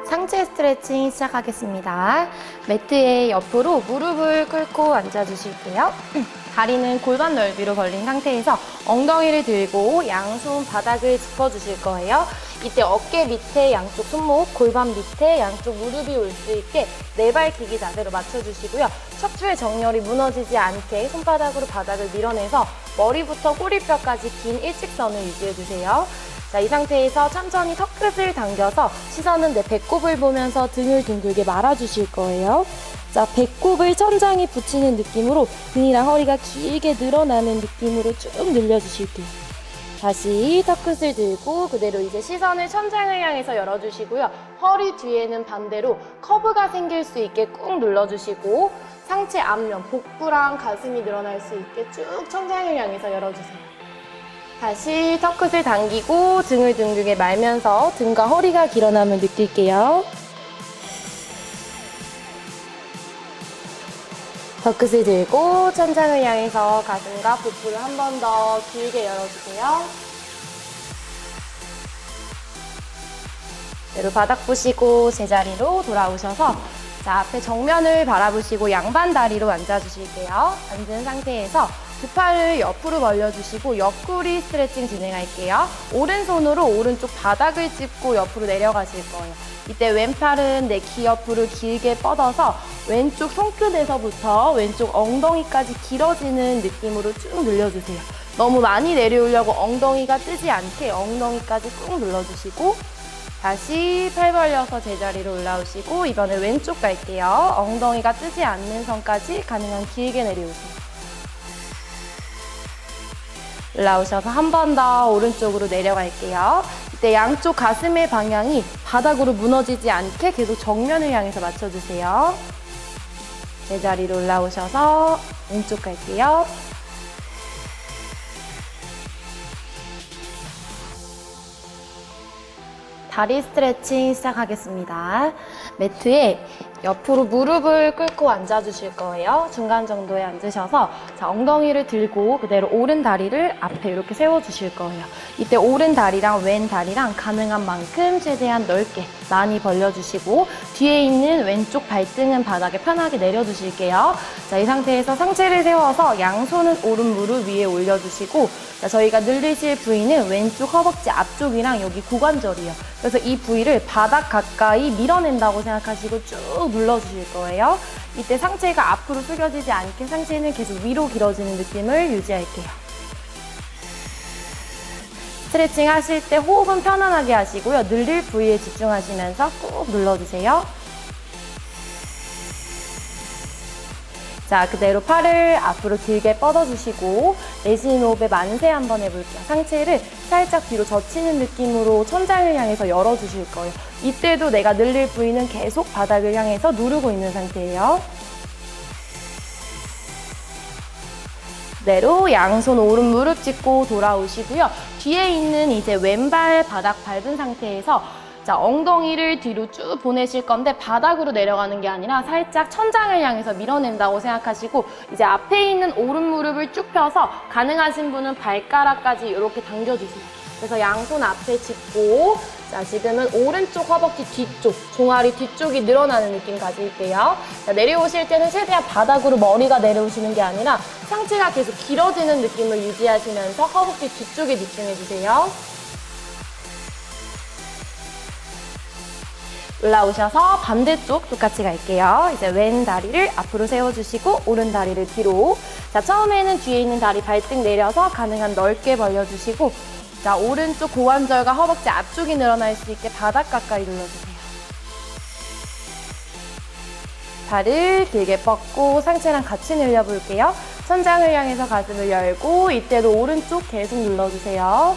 상체 스트레칭 시작하겠습니다. 매트의 옆으로 무릎을 꿇고 앉아주실게요. 다리는 골반 넓이로 벌린 상태에서 엉덩이를 들고 양손 바닥을 짚어주실 거예요. 이때 어깨 밑에 양쪽 손목, 골반 밑에 양쪽 무릎이 올 수 있게 내발기기 자세로 맞춰주시고요. 척추의 정렬이 무너지지 않게 손바닥으로 바닥을 밀어내서 머리부터 꼬리뼈까지 긴 일직선을 유지해주세요. 자, 이 상태에서 천천히 턱끝을 당겨서 시선은 내 배꼽을 보면서 등을 둥글게 말아주실 거예요. 자, 배꼽을 천장에 붙이는 느낌으로 등이랑 허리가 길게 늘어나는 느낌으로 쭉 늘려주실게요. 다시 턱끝을 들고 그대로 이제 시선을 천장을 향해서 열어주시고요. 허리 뒤에는 반대로 커브가 생길 수 있게 꾹 눌러주시고 상체 앞면, 복부랑 가슴이 늘어날 수 있게 쭉 천장을 향해서 열어주세요. 다시 턱끝을 당기고 등을 둥글게 말면서 등과 허리가 길어남을 느낄게요. 턱끝을 들고 천장을 향해서 가슴과 복부를 한 번 더 길게 열어주세요. 그대로 바닥 보시고 제자리로 돌아오셔서 자, 앞에 정면을 바라보시고 양반 다리로 앉아주실게요. 앉은 상태에서 두 팔을 옆으로 벌려주시고 옆구리 스트레칭 진행할게요. 오른손으로 오른쪽 바닥을 짚고 옆으로 내려가실 거예요. 이때 왼팔은 내 귀 옆으로 길게 뻗어서 왼쪽 손끝에서부터 왼쪽 엉덩이까지 길어지는 느낌으로 쭉 늘려주세요. 너무 많이 내려오려고 엉덩이가 뜨지 않게 엉덩이까지 꾹 눌러주시고 다시 팔 벌려서 제자리로 올라오시고 이번에 왼쪽 갈게요. 엉덩이가 뜨지 않는 선까지 가능한 길게 내려오세요. 올라오셔서 한 번 더 오른쪽으로 내려갈게요. 이때 양쪽 가슴의 방향이 바닥으로 무너지지 않게 계속 정면을 향해서 맞춰주세요. 제자리로 올라오셔서 왼쪽 갈게요. 다리 스트레칭 시작하겠습니다. 매트에 옆으로 무릎을 꿇고 앉아주실 거예요. 중간 정도에 앉으셔서 자, 엉덩이를 들고 그대로 오른 다리를 앞에 이렇게 세워주실 거예요. 이때 오른 다리랑 왼 다리랑 가능한 만큼 최대한 넓게 많이 벌려주시고 뒤에 있는 왼쪽 발등은 바닥에 편하게 내려주실게요. 자, 이 상태에서 상체를 세워서 양손은 오른 무릎 위에 올려주시고 자, 저희가 늘리실 부위는 왼쪽 허벅지 앞쪽이랑 여기 고관절이에요. 그래서 이 부위를 바닥 가까이 밀어낸다고 생각하시고 쭉 눌러주실 거예요. 이때 상체가 앞으로 숙여지지 않게 상체는 계속 위로 길어지는 느낌을 유지할게요. 스트레칭 하실 때 호흡은 편안하게 하시고요. 늘릴 부위에 집중하시면서 꾹 눌러주세요. 자, 그대로 팔을 앞으로 길게 뻗어주시고 내쉬는 호흡에 만세 한번 해볼게요. 상체를 살짝 뒤로 젖히는 느낌으로 천장을 향해서 열어주실 거예요. 이때도 내가 늘릴 부위는 계속 바닥을 향해서 누르고 있는 상태예요. 그대로 양손 오른 무릎 짚고 돌아오시고요. 뒤에 있는 이제 왼발 바닥 밟은 상태에서 자, 엉덩이를 뒤로 쭉 보내실 건데 바닥으로 내려가는 게 아니라 살짝 천장을 향해서 밀어낸다고 생각하시고 이제 앞에 있는 오른 무릎을 쭉 펴서 가능하신 분은 발가락까지 이렇게 당겨주세요. 그래서 양손 앞에 짚고 자, 지금은 오른쪽 허벅지 뒤쪽, 종아리 뒤쪽이 늘어나는 느낌 가질게요. 자, 내려오실 때는 최대한 바닥으로 머리가 내려오시는 게 아니라 상체가 계속 길어지는 느낌을 유지하시면서 허벅지 뒤쪽에 집중해주세요. 올라오셔서 반대쪽 똑같이 갈게요. 이제 왼 다리를 앞으로 세워주시고 오른 다리를 뒤로. 자, 처음에는 뒤에 있는 다리 발등 내려서 가능한 넓게 벌려주시고 자, 오른쪽 고관절과 허벅지 앞쪽이 늘어날 수 있게 바닥 가까이 눌러주세요. 발을 길게 뻗고 상체랑 같이 늘려볼게요. 천장을 향해서 가슴을 열고 이때도 오른쪽 계속 눌러주세요.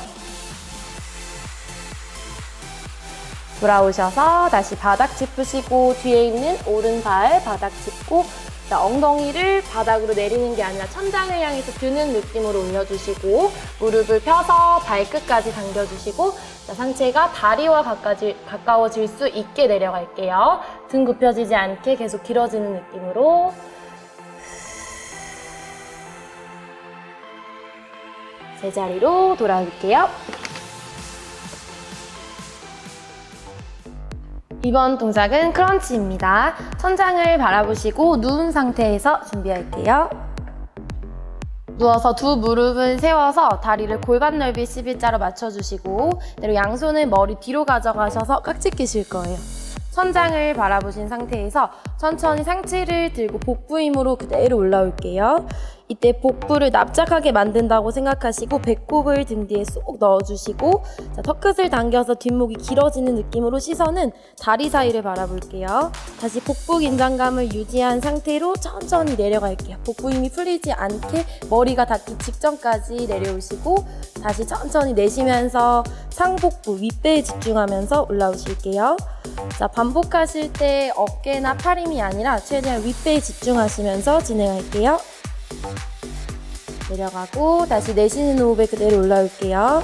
돌아오셔서 다시 바닥 짚으시고 뒤에 있는 오른발 바닥 짚고 자, 엉덩이를 바닥으로 내리는 게 아니라 천장을 향해서 드는 느낌으로 올려주시고 무릎을 펴서 발끝까지 당겨주시고 자, 상체가 다리와 가까워질 수 있게 내려갈게요. 등 굽혀지지 않게 계속 길어지는 느낌으로 제자리로 돌아올게요. 이번 동작은 크런치입니다. 천장을 바라보시고 누운 상태에서 준비할게요. 누워서 두 무릎은 세워서 다리를 골반 넓이 11자로 맞춰주시고 그대로 양손은 머리 뒤로 가져가셔서 깍지 끼실 거예요. 천장을 바라보신 상태에서 천천히 상체를 들고 복부 힘으로 그대로 올라올게요. 이때 복부를 납작하게 만든다고 생각하시고 배꼽을 등 뒤에 쏙 넣어주시고 자, 턱끝을 당겨서 뒷목이 길어지는 느낌으로 시선은 다리 사이를 바라볼게요. 다시 복부 긴장감을 유지한 상태로 천천히 내려갈게요. 복부 힘이 풀리지 않게 머리가 닿기 직전까지 내려오시고 다시 천천히 내쉬면서 상복부 윗배에 집중하면서 올라오실게요. 자, 반복하실 때 어깨나 팔 힘이 아니라 최대한 윗배에 집중하시면서 진행할게요. 내려가고 다시 내쉬는 호흡에 그대로 올라올게요.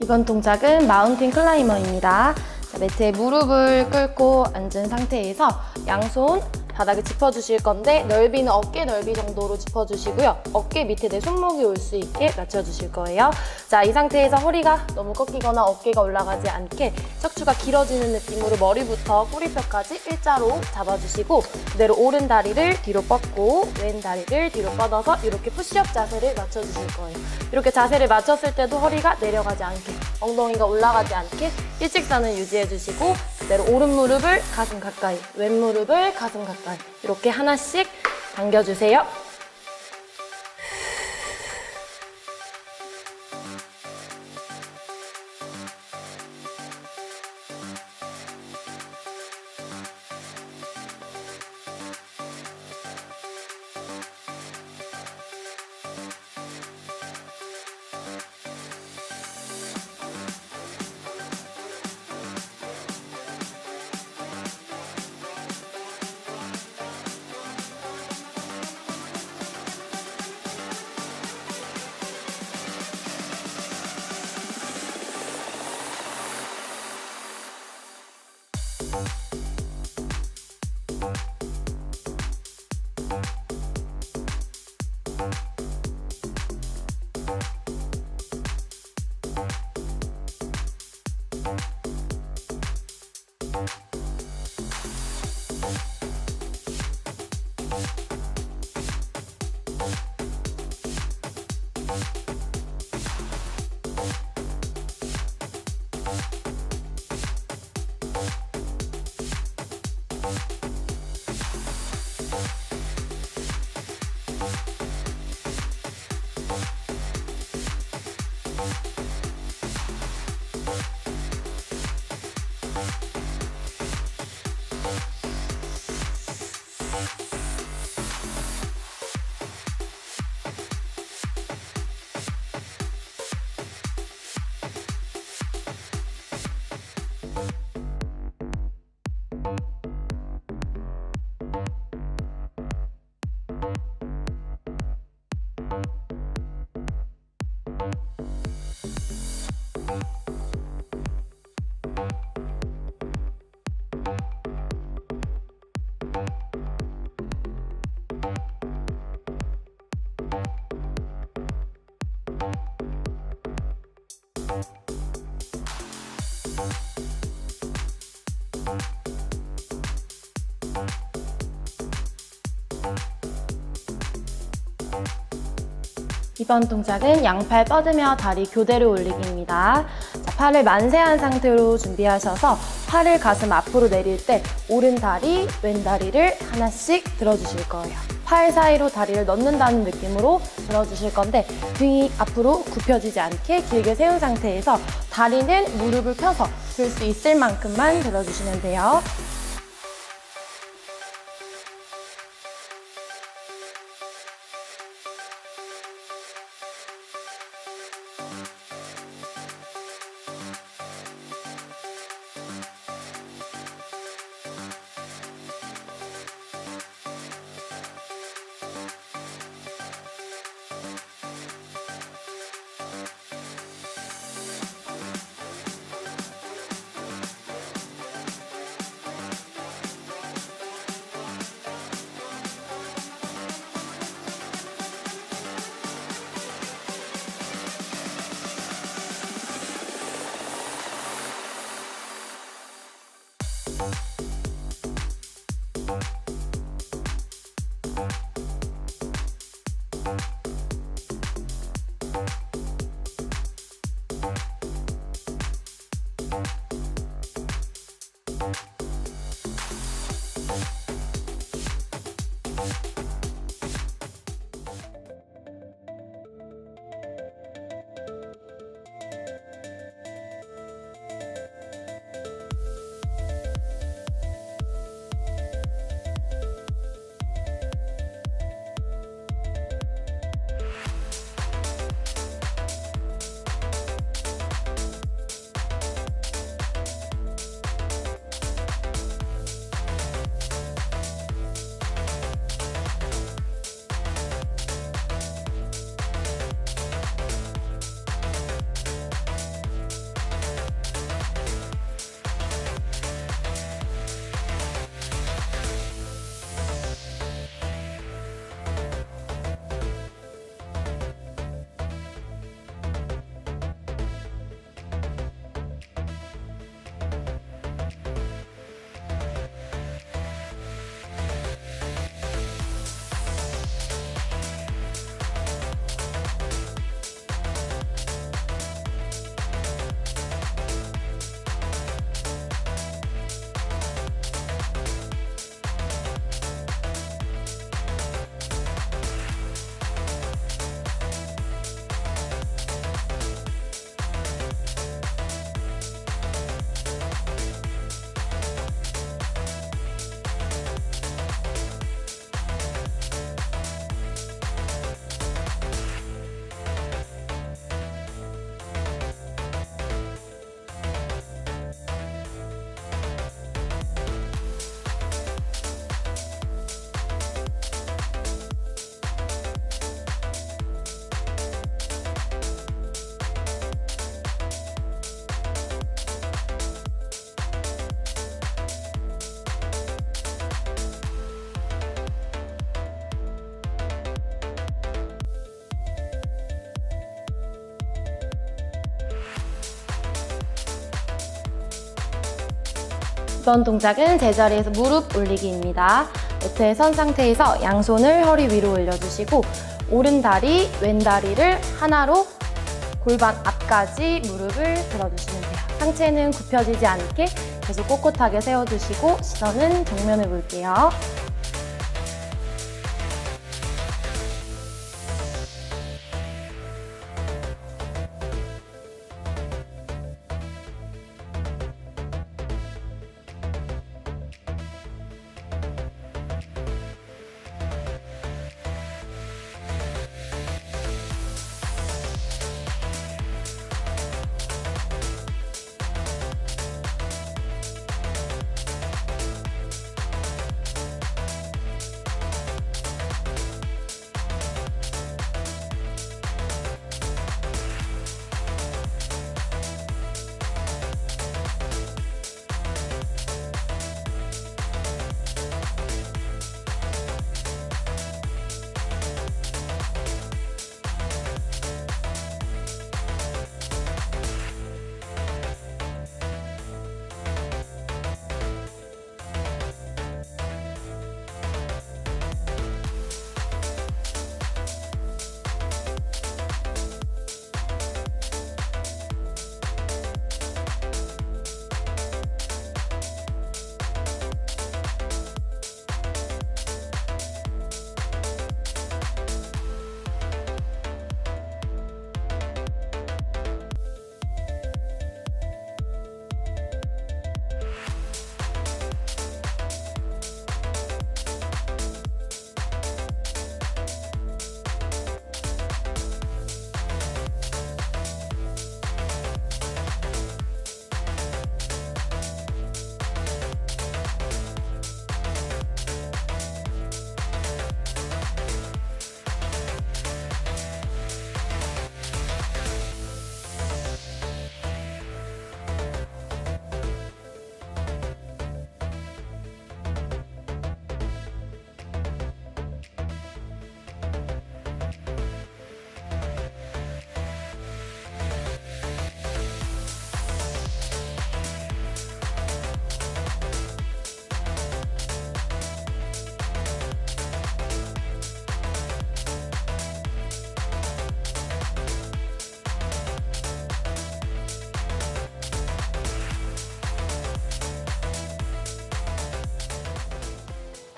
이번 동작은 마운틴 클라이머입니다. 자, 매트에 무릎을 꿇고 앉은 상태에서 양손 바닥에 짚어주실 건데 넓이는 어깨 넓이 정도로 짚어주시고요. 어깨 밑에 내 손목이 올 수 있게 낮춰주실 거예요. 자, 이 상태에서 허리가 너무 꺾이거나 어깨가 올라가지 않게 척추가 길어지는 느낌으로 머리부터 꼬리뼈까지 일자로 잡아주시고 그대로 오른 다리를 뒤로 뻗고 왼 다리를 뒤로 뻗어서 이렇게 푸시업 자세를 맞춰주실 거예요. 이렇게 자세를 맞췄을 때도 허리가 내려가지 않게 엉덩이가 올라가지 않게 일직선을 유지해주시고 그대로 오른 무릎을 가슴 가까이 왼 무릎을 가슴 가까이 이렇게 하나씩 당겨주세요. 이번 동작은 양팔 뻗으며 다리 교대로 올리기입니다. 자, 팔을 만세한 상태로 준비하셔서 팔을 가슴 앞으로 내릴 때 오른 다리, 왼 다리를 하나씩 들어주실 거예요. 팔 사이로 다리를 넣는다는 느낌으로 들어주실 건데 등이 앞으로 굽혀지지 않게 길게 세운 상태에서 다리는 무릎을 펴서 들 수 있을 만큼만 들어주시면 돼요. 이번 동작은 제자리에서 무릎 올리기입니다. 매트에 선 상태에서 양손을 허리 위로 올려주시고 오른 다리, 왼 다리를 하나로 골반 앞까지 무릎을 들어주시면 돼요. 상체는 굽혀지지 않게 계속 꼿꼿하게 세워주시고 시선은 정면을 볼게요.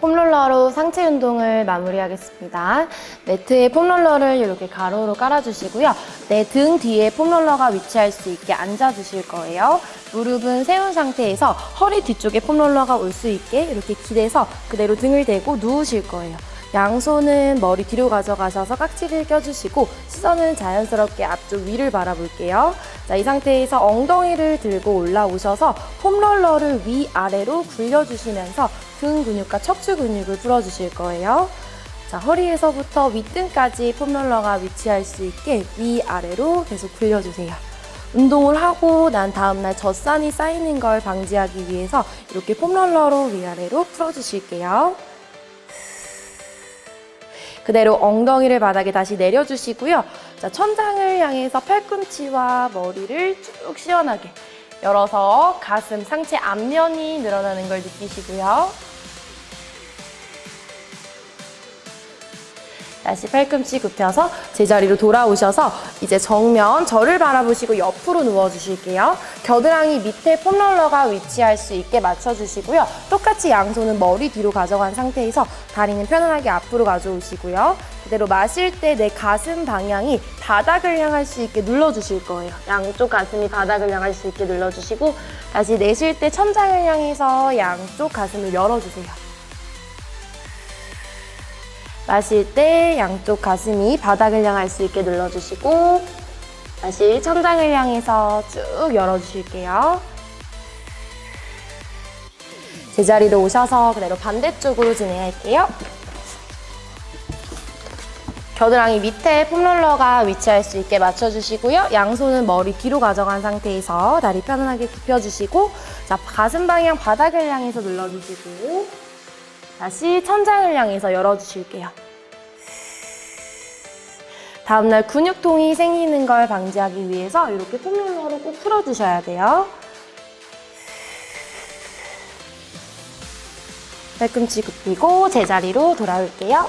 폼롤러로 상체 운동을 마무리하겠습니다. 매트에 폼롤러를 이렇게 가로로 깔아주시고요. 내 등 뒤에 폼롤러가 위치할 수 있게 앉아주실 거예요. 무릎은 세운 상태에서 허리 뒤쪽에 폼롤러가 올 수 있게 이렇게 기대서 그대로 등을 대고 누우실 거예요. 양손은 머리 뒤로 가져가셔서 깍지를 껴주시고 시선은 자연스럽게 앞쪽 위를 바라볼게요. 자, 이 상태에서 엉덩이를 들고 올라오셔서 폼롤러를 위아래로 굴려주시면서 등 근육과 척추 근육을 풀어주실 거예요. 자, 허리에서부터 윗등까지 폼롤러가 위치할 수 있게 위아래로 계속 굴려주세요. 운동을 하고 난 다음날 젖산이 쌓이는 걸 방지하기 위해서 이렇게 폼롤러로 위아래로 풀어주실게요. 그대로 엉덩이를 바닥에 다시 내려주시고요. 자, 천장을 향해서 팔꿈치와 머리를 쭉 시원하게 열어서 가슴, 상체 앞면이 늘어나는 걸 느끼시고요. 다시 팔꿈치 굽혀서 제자리로 돌아오셔서 이제 정면 저를 바라보시고 옆으로 누워주실게요. 겨드랑이 밑에 폼롤러가 위치할 수 있게 맞춰주시고요. 똑같이 양손은 머리 뒤로 가져간 상태에서 다리는 편안하게 앞으로 가져오시고요. 그대로 마실 때 내 가슴 방향이 바닥을 향할 수 있게 눌러주실 거예요. 양쪽 가슴이 바닥을 향할 수 있게 눌러주시고 다시 내쉴 때 천장을 향해서 양쪽 가슴을 열어주세요. 마실 때 양쪽 가슴이 바닥을 향할 수 있게 눌러주시고 다시 천장을 향해서 쭉 열어주실게요. 제자리로 오셔서 그대로 반대쪽으로 진행할게요. 겨드랑이 밑에 폼롤러가 위치할 수 있게 맞춰주시고요. 양손은 머리 뒤로 가져간 상태에서 다리 편안하게 굽혀주시고 자, 가슴 방향 바닥을 향해서 눌러주시고 다시 천장을 향해서 열어주실게요. 다음날 근육통이 생기는 걸 방지하기 위해서 이렇게 폼롤러로 꼭 풀어주셔야 돼요. 팔꿈치 굽히고 제자리로 돌아올게요.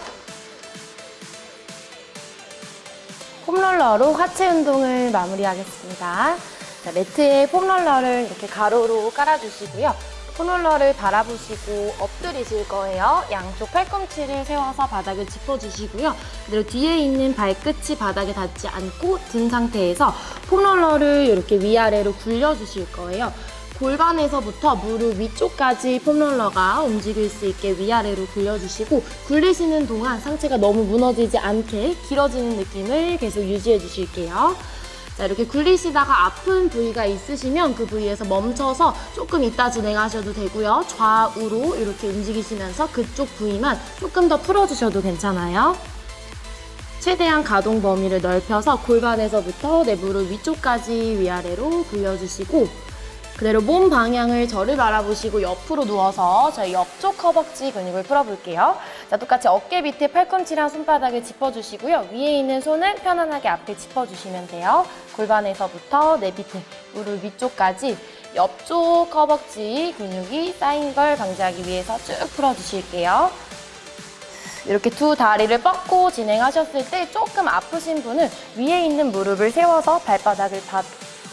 폼롤러로 하체 운동을 마무리하겠습니다. 자, 매트에 폼롤러를 이렇게 가로로 깔아주시고요. 폼롤러를 바라보시고 엎드리실 거예요. 양쪽 팔꿈치를 세워서 바닥을 짚어주시고요. 그대로 뒤에 있는 발끝이 바닥에 닿지 않고 든 상태에서 폼롤러를 이렇게 위아래로 굴려주실 거예요. 골반에서부터 무릎 위쪽까지 폼롤러가 움직일 수 있게 위아래로 굴려주시고 굴리시는 동안 상체가 너무 무너지지 않게 길어지는 느낌을 계속 유지해 주실게요. 자, 이렇게 굴리시다가 아픈 부위가 있으시면 그 부위에서 멈춰서 조금 이따 진행하셔도 되고요. 좌우로 이렇게 움직이시면서 그쪽 부위만 조금 더 풀어주셔도 괜찮아요. 최대한 가동 범위를 넓혀서 골반에서부터 내 무릎 위쪽까지 위아래로 굴려주시고 그대로 몸 방향을 저를 바라보시고 옆으로 누워서 저희 옆쪽 허벅지 근육을 풀어볼게요. 자, 똑같이 어깨 밑에 팔꿈치랑 손바닥을 짚어주시고요. 위에 있는 손은 편안하게 앞에 짚어주시면 돼요. 골반에서부터 내 밑에 무릎 위쪽까지 옆쪽 허벅지 근육이 쌓인 걸 방지하기 위해서 쭉 풀어주실게요. 이렇게 두 다리를 뻗고 진행하셨을 때 조금 아프신 분은 위에 있는 무릎을 세워서 발바닥을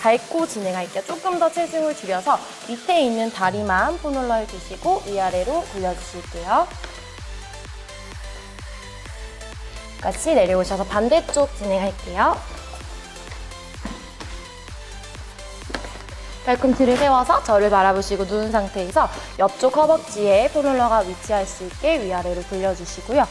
밟고 진행할게요. 조금 더 체중을 줄여서 밑에 있는 다리만 폼롤러에 두시고 위아래로 굴려주실게요. 같이 내려오셔서 반대쪽 진행할게요. 팔꿈치를 세워서 저를 바라보시고 누운 상태에서 옆쪽 허벅지에 폼롤러가 위치할 수 있게 위아래로 굴려주시고요.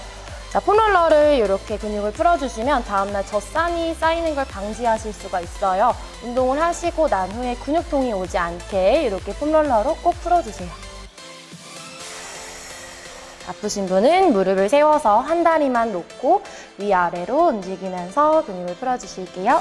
자, 폼롤러를 이렇게 근육을 풀어주시면 다음날 젖산이 쌓이는 걸 방지하실 수가 있어요. 운동을 하시고 난 후에 근육통이 오지 않게 이렇게 폼롤러로 꼭 풀어주세요. 아프신 분은 무릎을 세워서 한 다리만 놓고 위아래로 움직이면서 근육을 풀어주실게요.